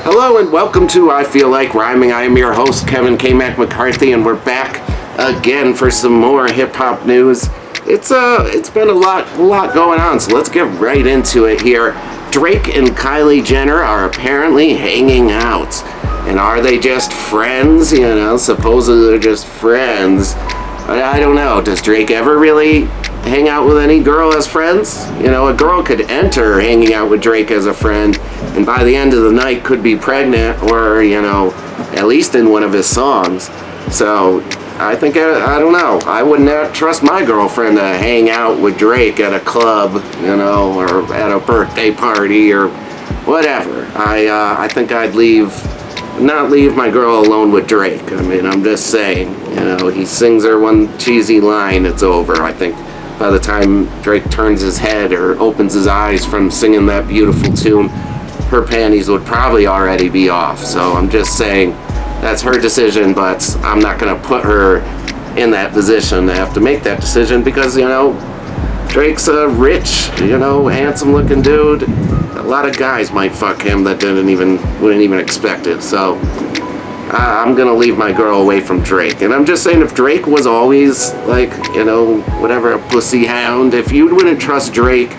Hello and welcome to I Feel Like Rhyming. I am your host, Kevin KMAC McCarthy, and we're back again for some more hip-hop news. It's been a lot going on, so let's get right into it here. Drake and Kylie Jenner are apparently hanging out. And are they just friends? You know, supposedly they're just friends. I don't know. Does Drake ever really hang out with any girl as friends? You know, a girl could enter hanging out with Drake as a friend, and by the end of the night could be pregnant, or, you know, at least in one of his songs. So I think, I don't know, I would not trust my girlfriend to hang out with Drake at a club, you know, or at a birthday party or whatever. I think I'd not leave my girl alone with Drake. I mean, I'm just saying, you know, he sings her one cheesy line, it's over. I think by the time Drake turns his head or opens his eyes from singing that beautiful tune, her panties would probably already be off. So I'm just saying, that's her decision, but I'm not going to put her in that position to have to make that decision because, you know, Drake's a rich, you know, handsome looking dude. A lot of guys might fuck him that wouldn't even expect it. So I'm going to leave my girl away from Drake. And I'm just saying, if Drake was always like, you know, whatever, a pussy hound, if you wouldn't trust Drake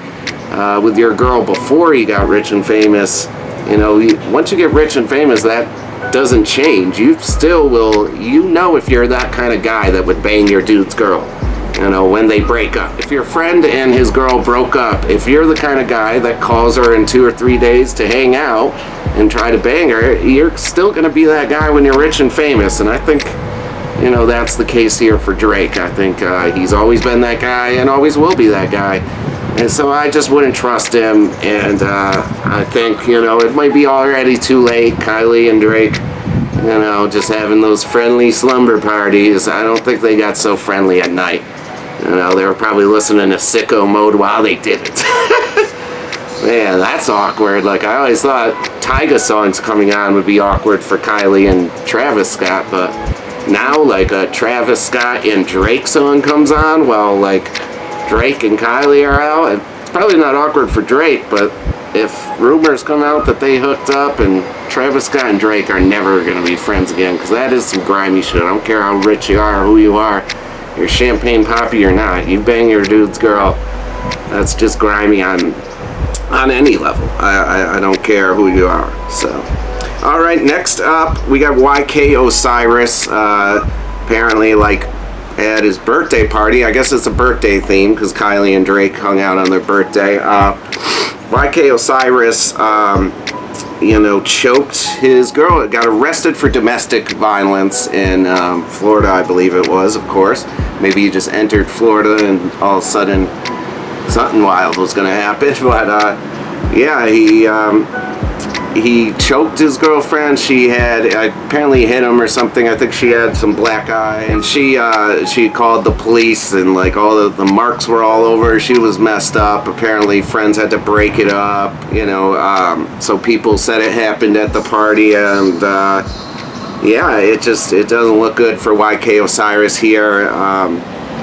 with your girl before he got rich and famous, you know, once you get rich and famous, that doesn't change. You still will, you know, if you're that kind of guy that would bang your dude's girl, you know, when they break up. If your friend and his girl broke up, if you're the kind of guy that calls her in 2 or 3 days to hang out and try to bang her, you're still going to be that guy when you're rich and famous. And I think, you know, that's the case here for Drake. I think he's always been that guy and always will be that guy. And so I just wouldn't trust him, and I think, you know, it might be already too late. Kylie and Drake, you know, just having those friendly slumber parties. I don't think they got so friendly at night. You know, they were probably listening to Sicko Mode while they did it. Man, that's awkward. Like, I always thought Tyga songs coming on would be awkward for Kylie and Travis Scott, but now, like, a Travis Scott and Drake song comes on while, like, Drake and Kylie are out. It's probably not awkward for Drake, but if rumors come out that they hooked up, and Travis Scott and Drake are never going to be friends again, because that is some grimy shit. I don't care how rich you are or who you are. You're champagne poppy or not. You bang your dude's girl. That's just grimy on any level. I don't care who you are. So, all right, next up, we got YK OSIRIS. Apparently, like, at his birthday party. I guess it's a birthday theme because Kylie and Drake hung out on their birthday. YK OSIRIS, you know, choked his girl. Got arrested for domestic violence in Florida, I believe it was, of course. Maybe he just entered Florida and all of a sudden something wild was going to happen. But yeah, he choked his girlfriend. She had apparently hit him or something. I think she had some black eye, and she called the police, and like all the marks were all over her. She was messed up. Apparently friends had to break it up, you know, so people said it happened at the party, and yeah, it doesn't look good for YK OSIRIS here.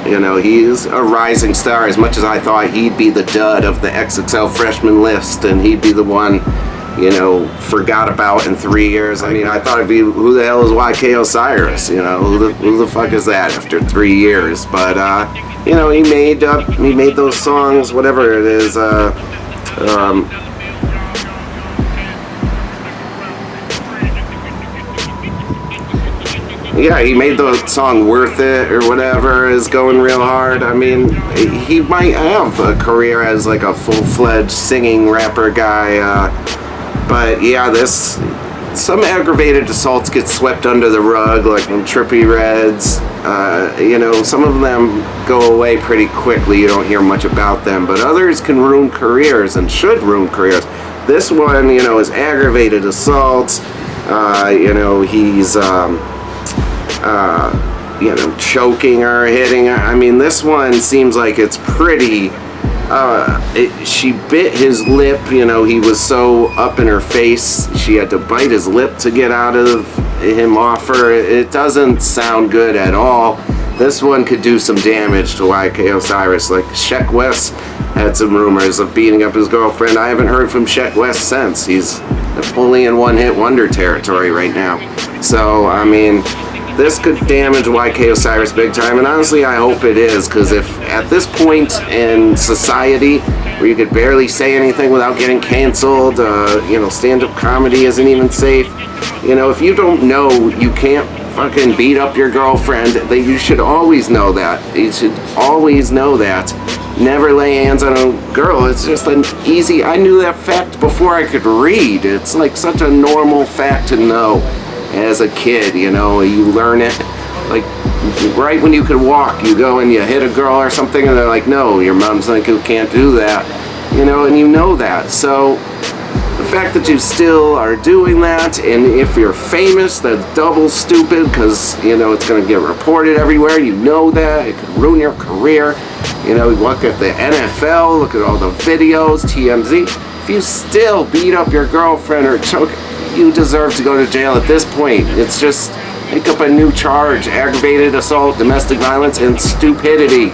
You know, he's a rising star. As much as I thought he'd be the dud of the XXL freshman list and he'd be the one, you know, forgot about in 3 years. I mean, I thought it'd be, who the hell is YK OSIRIS? You know, who the fuck is that after 3 years? But you know, he made those songs, whatever it is. Yeah, he made the song Worth It or whatever, is going real hard. I mean, he might have a career as like a full-fledged singing rapper guy. But yeah, some aggravated assaults get swept under the rug, like in Trippie Reds. You know, some of them go away pretty quickly. You don't hear much about them, but others can ruin careers and should ruin careers. This one, you know, is aggravated assault. You know, he's you know, choking her, hitting her. I mean, this one seems like it's pretty. She bit his lip, you know, he was so up in her face, she had to bite his lip to get out of him off her. It doesn't sound good at all. this one could do some damage to YK Osiris. Like, Sheck West had some rumors of beating up his girlfriend. I haven't heard from Sheck West since. He's fully in one-hit wonder territory right now. So, I mean, this could damage YK Osiris big time, and honestly, I hope it is, because if at this point in society, where you could barely say anything without getting canceled, you know, stand-up comedy isn't even safe, you know, if you don't know you can't fucking beat up your girlfriend, that you should always know that. You should always know that. Never lay hands on a girl. It's just an easy, I knew that fact before I could read. It's like such a normal fact to know as a kid, you know. You learn it like right when you could walk. You go and you hit a girl or something and they're like, no, your mom's like, you can't do that, you know, and you know that. So the fact that you still are doing that, and if you're famous, that's double stupid, because, you know, it's going to get reported everywhere. You know that. It could ruin your career. You know, look at the NFL, look at all the videos, TMZ. If you still beat up your girlfriend or choke, you deserve to go to jail at this point. It's just, make up a new charge: aggravated assault, domestic violence, and stupidity.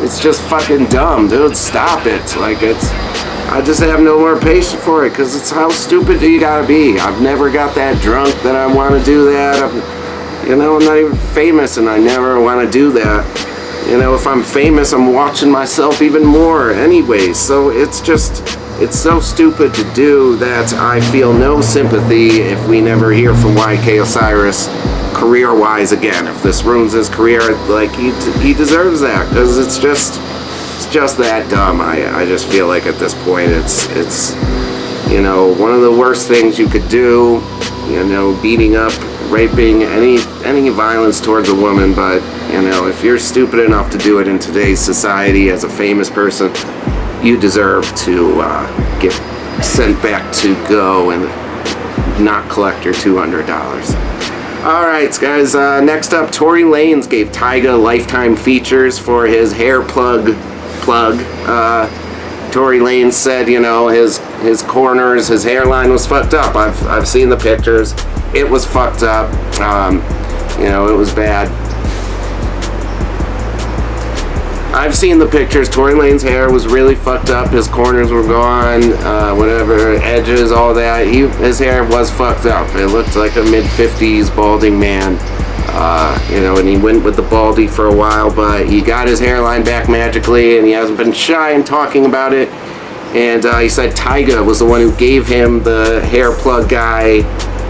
It's just fucking dumb, dude. Stop it. Like, it's, I just have no more patience for it, because it's how stupid do you gotta be? I've never got that drunk that I want to do that. You know, I'm not even famous and I never want to do that. You know, if I'm famous, I'm watching myself even more anyway. So it's just, it's so stupid to do that. I feel no sympathy if we never hear from YK Osiris career-wise again. If this ruins his career, like, he deserves that, because it's just that dumb. I just feel like at this point it's you know, one of the worst things you could do, you know, beating up, raping, any violence towards a woman. But, you know, if you're stupid enough to do it in today's society as a famous person, you deserve to get sent back to go and not collect your $200. Alright, guys, next up, Tory Lanez gave Tyga lifetime features for his hair plug. Tory Lanez said, you know, his corners, his hairline was fucked up. I've seen the pictures. It was fucked up. You know, it was bad. I've seen the pictures. Tory Lanez's hair was really fucked up. His corners were gone, whatever, edges, all that. His hair was fucked up. It looked like a mid-50s balding man. You know, and he went with the baldy for a while, but he got his hairline back magically, and he hasn't been shy in talking about it. And he said Tyga was the one who gave him the hair plug guy,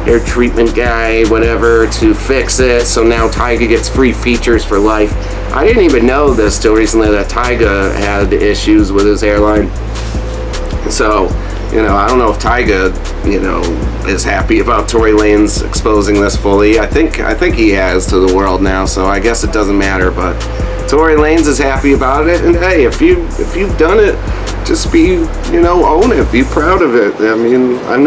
hair treatment guy, whatever, to fix it. So now Tyga gets free features for life. I didn't even know this till recently, that Tyga had issues with his hairline. So, you know, I don't know if Tyga, you know, is happy about Tory Lanez exposing this fully. I think he has to the world now, so I guess it doesn't matter. But Tory Lanez is happy about it, and hey, if you've done it, just be, you know, own it, be proud of it. I mean, I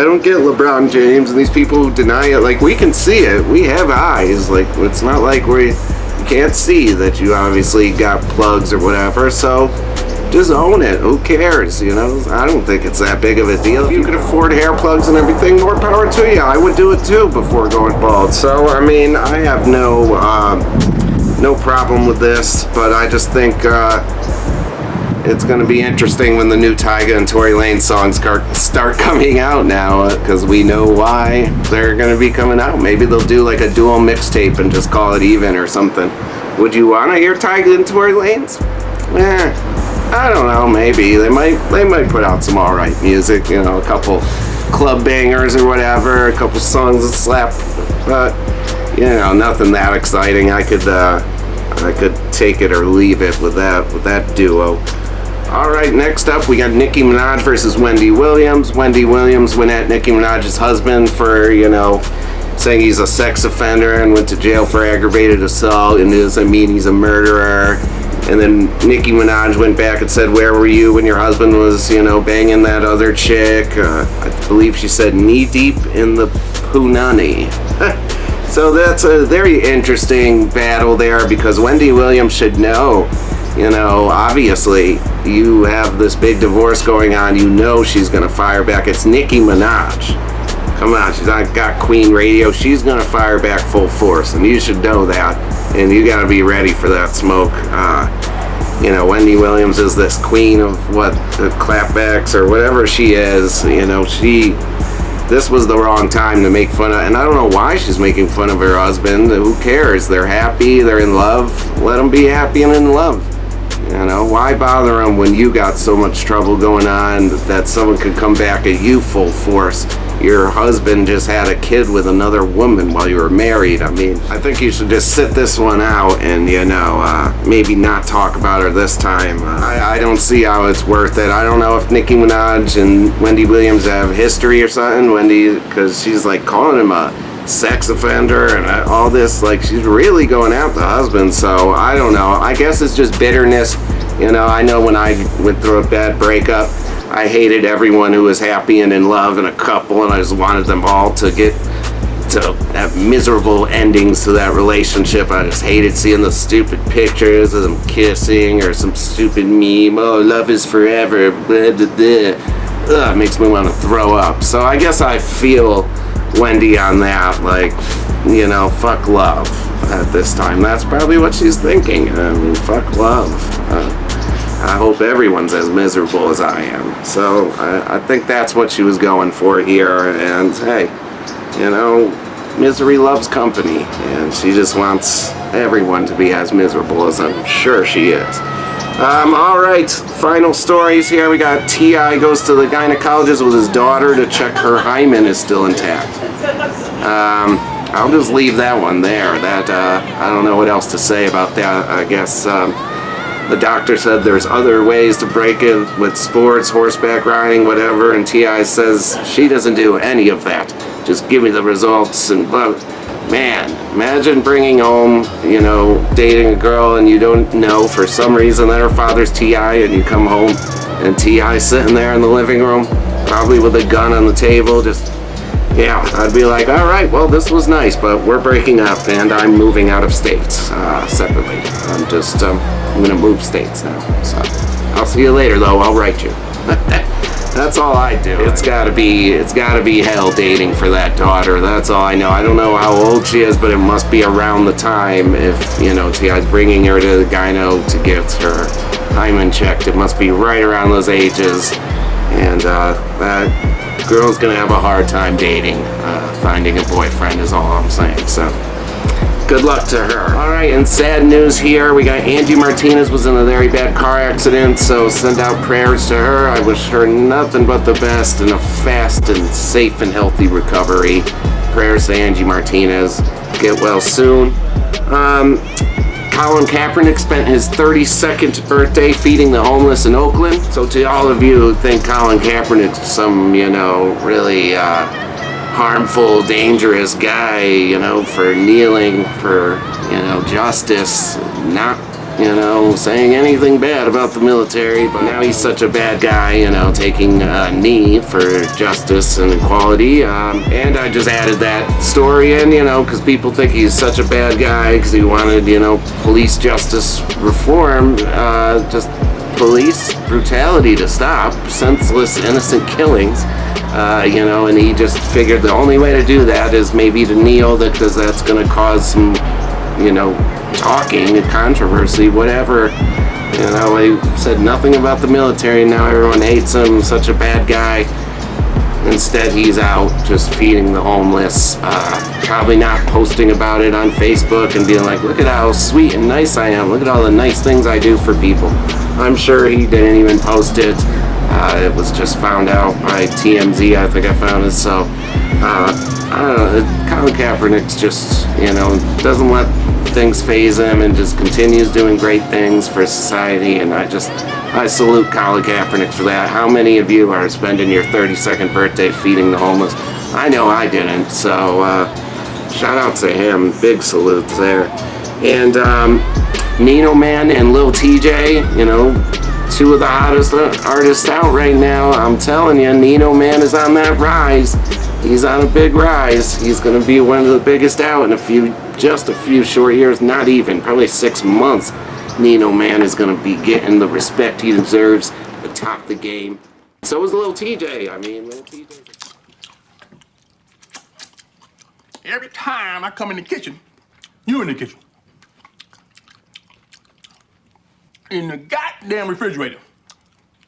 don't get LeBron James and these people who deny it. Like, we can see it, we have eyes. Like, it's not like you can't see that you obviously got plugs or whatever. So just own it. Who cares? You know, I don't think it's that big of a deal. If you can afford hair plugs and everything, more power to you. I would do it too before going bald. So, I mean, I have no problem with this, but I just think it's going to be interesting when the new Tyga and Tory Lanez songs start coming out now, because we know why they're going to be coming out. Maybe they'll do like a dual mixtape and just call it even or something. Would you want to hear Tyga and Tory Lanez? I don't know, maybe. They might put out some alright music, you know, a couple club bangers or whatever, a couple songs that slap, but, you know, nothing that exciting. I could take it or leave it with that duo. Alright, next up we got Nicki Minaj versus Wendy Williams. Wendy Williams went at Nicki Minaj's husband for, you know, saying he's a sex offender and went to jail for aggravated assault, and doesn't mean he's a murderer. And then Nicki Minaj went back and said, where were you when your husband was, you know, banging that other chick? I believe she said knee deep in the punani. So that's a very interesting battle there, because Wendy Williams should know, you know, obviously you have this big divorce going on. You know she's going to fire back. It's Nicki Minaj. Come on, she's not got Queen Radio. She's going to fire back full force, and you should know that. and you gotta be ready for that smoke. You know, Wendy Williams is this queen of what, the clapbacks or whatever she is. You know, this was the wrong time to make fun of, and I don't know why she's making fun of her husband. Who cares? They're happy, they're in love. Let them be happy and in love. You know, why bother them when you got so much trouble going on that someone could come back at you full force? Your husband just had a kid with another woman while you were married. I mean, I think you should just sit this one out and, you know, maybe not talk about her this time. I don't see how it's worth it. I don't know if Nicki Minaj and Wendy Williams have history or something. Wendy, because she's like calling him a sex offender and all this, like she's really going after the husband. So I don't know. I guess it's just bitterness. You know, I know when I went through a bad breakup, I hated everyone who was happy and in love and a couple, and I just wanted them all to have miserable endings to that relationship. I just hated seeing the stupid pictures of them kissing or some stupid meme, oh, love is forever, blah, blah, blah. Ugh, it makes me want to throw up. So I guess I feel Wendy on that, like, you know, fuck love at this time. That's probably what she's thinking. I mean, fuck love. I hope everyone's as miserable as I am. So I think that's what she was going for here. And hey, you know, misery loves company, and she just wants everyone to be as miserable as I'm sure she is. All right, final stories here. We got Tjay goes to the gynecologist with his daughter to check her hymen is still intact. I'll just leave that one there. That I don't know what else to say about that. I guess the doctor said there's other ways to break it with sports, horseback riding, whatever, and Tjay says she doesn't do any of that. Just give me the results. And man, imagine bringing home, you know, dating a girl and you don't know for some reason that her father's Tjay, and you come home and Tjay's sitting there in the living room, probably with a gun on the table, just, yeah, I'd be like, all right, well, this was nice, but we're breaking up and I'm moving out of state separately. I'm just, I'm gonna move states now. So I'll see you later, though. I'll write you. That's all I do. It's gotta be hell dating for that daughter. That's all I know. I don't know how old she is, but it must be around the time if, you know, Tjay's bringing her to the gyno to get her hymen checked. It must be right around those ages. And that girl's gonna have a hard time dating, finding a boyfriend is all I'm saying. So good luck to her. All right, and sad news here. We got Angie Martinez was in a very bad car accident, so send out prayers to her. I wish her nothing but the best and a fast and safe and healthy recovery. Prayers to Angie Martinez. Get well soon. Colin Kaepernick spent his 32nd birthday feeding the homeless in Oakland. So to all of you who think Colin Kaepernick's some, you know, really harmful, dangerous guy, you know, for kneeling for, you know, justice, not, you know, saying anything bad about the military, but now he's such a bad guy, you know, taking a knee for justice and equality. And I just added that story in, you know, because people think he's such a bad guy because he wanted, you know, police justice reform, just police brutality to stop, senseless, innocent killings. You know, and he just figured the only way to do that is maybe to kneel, because that's going to cause some, you know, talking and controversy, whatever. You know, he said nothing about the military, now everyone hates him, such a bad guy. Instead, he's out just feeding the homeless, probably not posting about it on Facebook and being like, look at how sweet and nice I am, look at all the nice things I do for people. I'm sure he didn't even post it. It was just found out by TMZ, I think I found it. So, I don't know, Colin Kaepernick's just, you know, doesn't let things faze him and just continues doing great things for society. And I salute Colin Kaepernick for that. How many of you are spending your 32nd birthday feeding the homeless? I know I didn't, so shout out to him. Big salute there. And Nino Man and Lil Tjay, you know, two of the hottest artists out right now. I'm telling you, Nino Man is on that rise. He's on a big rise. He's going to be one of the biggest out in just a few short years, not even, probably 6 months. Nino Man is going to be getting the respect he deserves atop the game. So is Lil Tjay. I mean, Lil Tjay. Every time I come in the kitchen, you in the kitchen. in the goddamn refrigerator,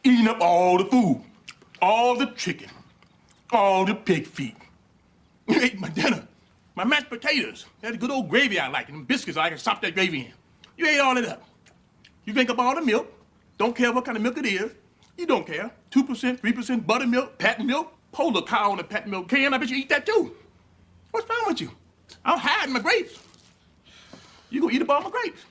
eating up all the food, all the chicken, all the pig feet. You ate my dinner, my mashed potatoes. Had a good old gravy I like, and them biscuits I can sop that gravy in. You ate all of that. You drink up all the milk. Don't care what kind of milk it is. You don't care. 2%, 3% buttermilk, patent milk, polar cow on the patent milk can. I bet you eat that too. What's wrong with you? I'm hiding my grapes. You gonna eat up all my grapes.